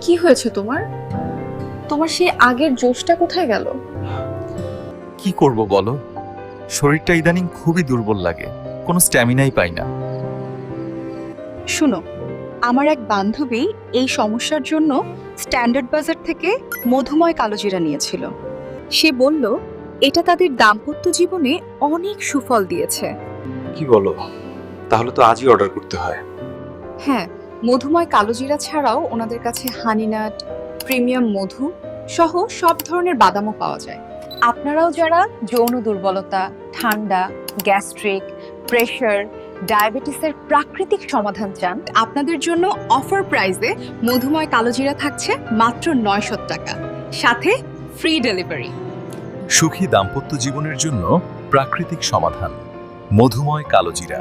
কি হয়েছে তোমার? তোমার সেই আগের জোশটা কোথায় গেল? কি করব বলো, শরীরটা ইদানিং খুবই দুর্বল লাগে, কোনো স্ট্যামিনাই পাই না। শুনো, আমার এক বান্ধবী এই সমস্যার জন্য স্ট্যান্ডার্ড বাজার থেকে মধুময় কালোজিরা নিয়েছিল। সে বলল এটা তাদের দাম্পত্য জীবনে অনেক সুফল দিয়েছে। কি বলো, তাহলে তো আজই অর্ডার করতে হয়। হ্যাঁ, মধুময় কালোজিরা ছাড়াও ওনাদের কাছে হানিনাট, প্রিমিয়াম মধু সহ সব ধরনের বাদামও পাওয়া যায়। আপনারাও যারা যৌন দুর্বলতা, ঠান্ডা, গ্যাস্ট্রিক, প্রেশার, ডায়াবেটিসের প্রাকৃতিক সমাধান চান, আপনাদের জন্য অফার প্রাইসে মধুময় কালোজিরা থাকছে মাত্র 900 টাকা, সাথে ফ্রি ডেলিভারি। সুখী দাম্পত্য জীবনের জন্য প্রাকৃতিক সমাধান, মধুময় কালোজিরা।